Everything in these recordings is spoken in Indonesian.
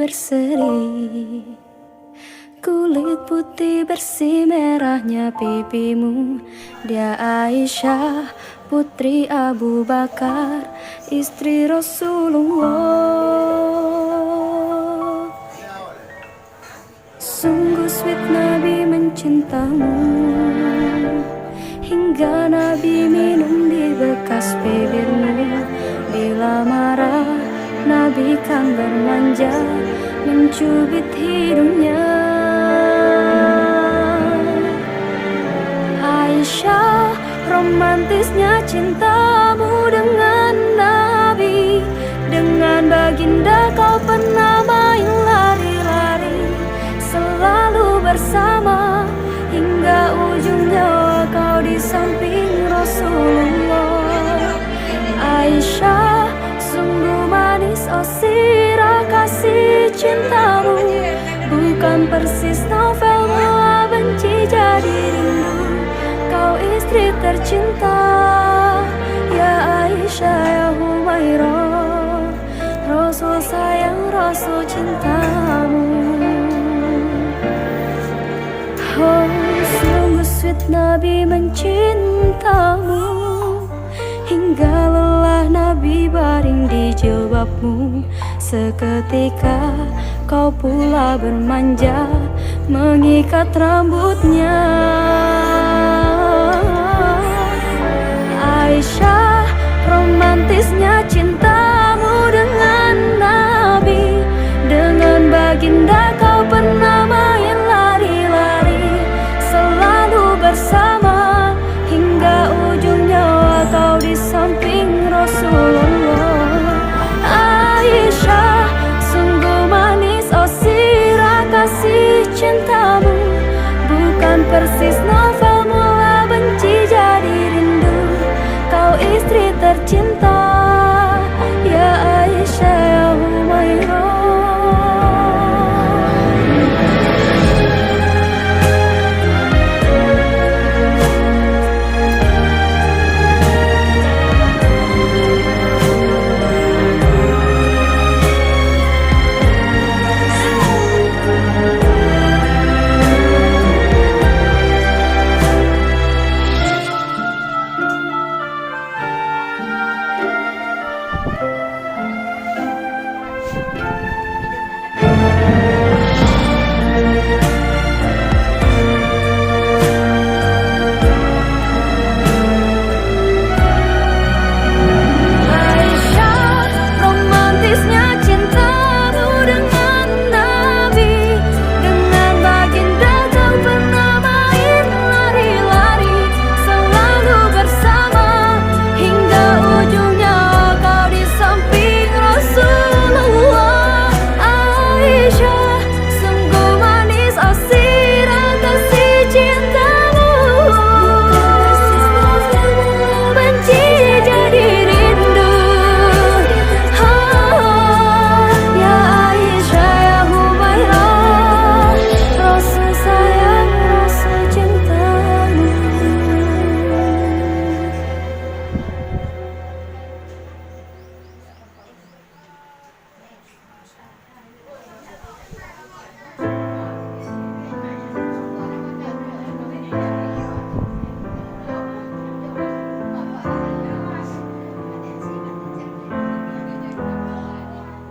berseri, kulit putih bersih merahnya pipimu. Dia Aisyah putri Abu Bakar, istri Rasulullah. Sungguh sweet Nabi mencintamu, hingga Nabi minum di bekas bibirmu. Bila marah Nabi kan bermanja, mencubit hidungnya. Aisyah, romantisnya cintamu dengan Nabi. Dengan baginda kau pernah main lari-lari, selalu bersama hingga ujung nyawa kau di samping Rasulullah. Aisyah, sungguh manis oh sirah kasih cintamu, bukan persis novel mula benci jadi rindu. Kau istri tercinta, ya Aisyah ya Humairah, Rasul sayang Rasul cintamu. Oh sungguh sweet Nabi mencintamu, hingga lelah Nabi baring di jilbabmu. Seketika kau pula bermanja, mengikat rambutnya. Aisyah, romantisnya cintamu dengan Nabi. Dengan baginda kau pernah main lari-lari, selalu bersama hingga ujung nyawa kau di samping Rasulullah. Aisyah, sungguh manis oh sirah kasih cintamu, bukan persis novel mula benci jadi rindu. Kau istri tercinta, ya Aisyah ya Humairah.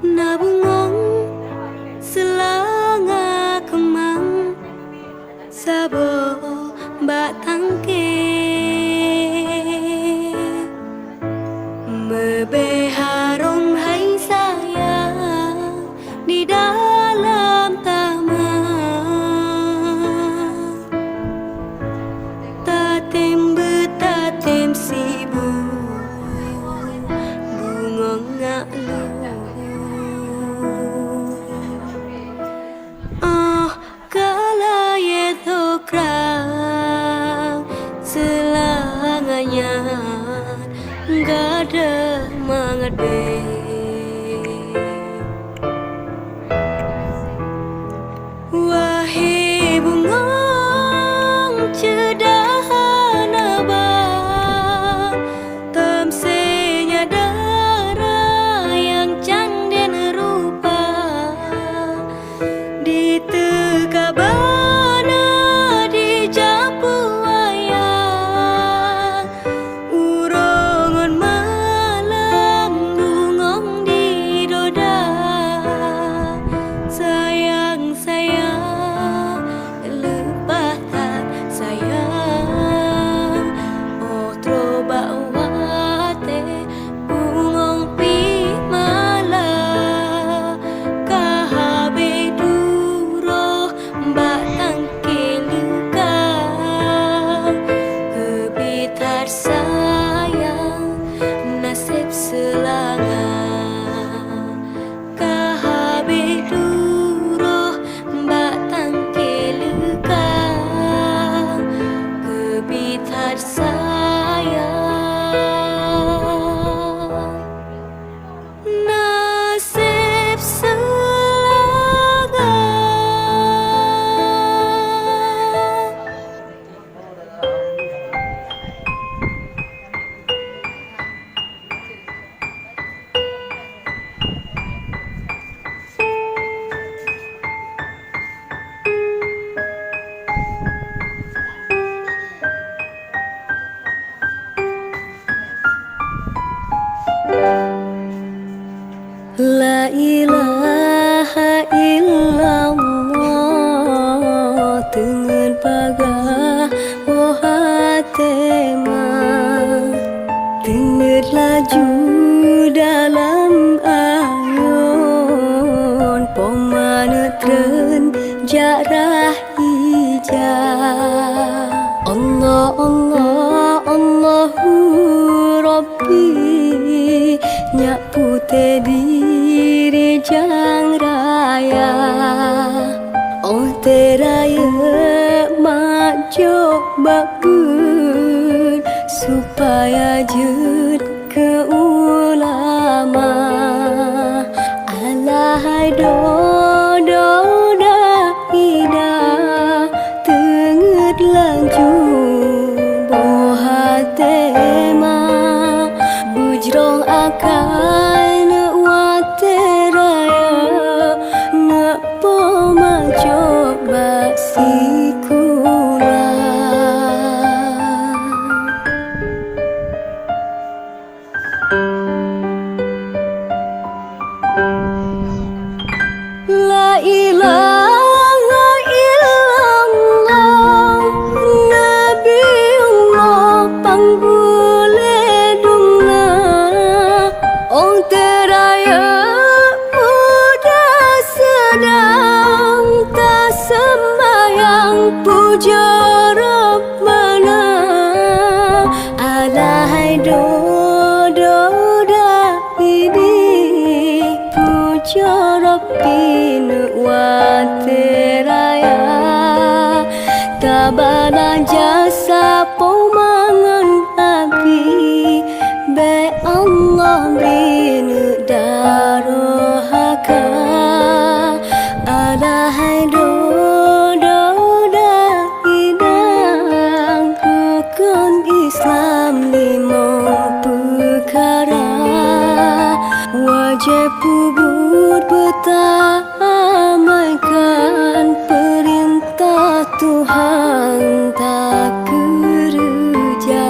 Nabungong selanga kemang sabo batangke mebeharong hai sayang di dalam taman. Tatem betatem sibuk bungong ngaklu. Gak ada mangade wahai bungong cedahan abang tamsenya darah yang canden rupa buat sayang. Nasib selaga. La ilaha illallah dengan pagah mohatema dengan laju dalam ayun pemanetren jarah hijau. Allah Allah Allahu Rabbi nyak putih diri jang raya. Oh teraya mak coba pun supaya jut ke ulama. Alahai do dah ida tenget lanjut bohatema bujrong akan wateraya nak poma coba sikula. La ilaha illallah Nabiullah panggule dungna. Oh teraya udah sedang tak sembahyang puja Rabbana. Alahai do dah ini puja Rabbina wa teraya. Tabana jasa pomangan api be Allah bina darohaka. Alahai do dah idang rukun Islam lima perkara wajib pubut bertahamkan perintah Tuhan tak kerja.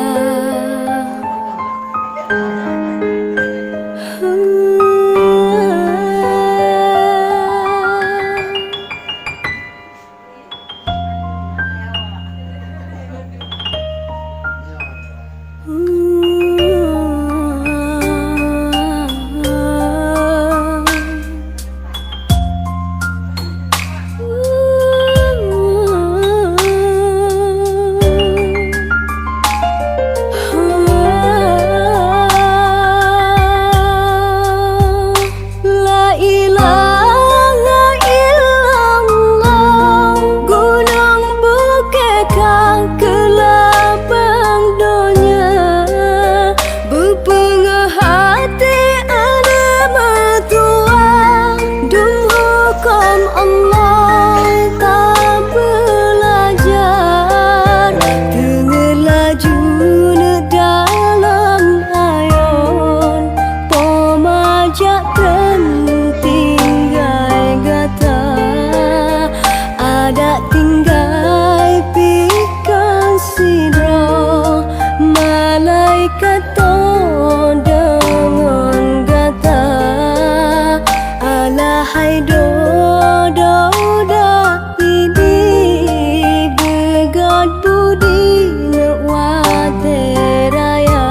Hai do dah ini begat budi wateraya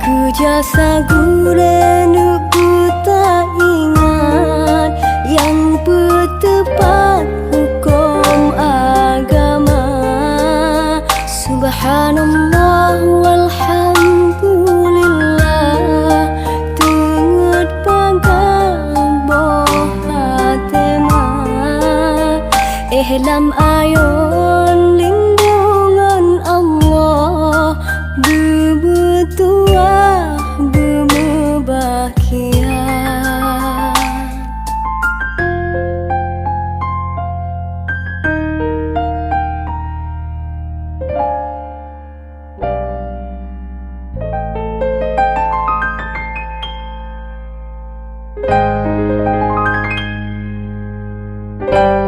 kejasa gurenu tak ingat yang bertepat hukum agama. Subhanallah walhamdulillah tenget pagah hatema ihlam ayon lindungan Allah Thank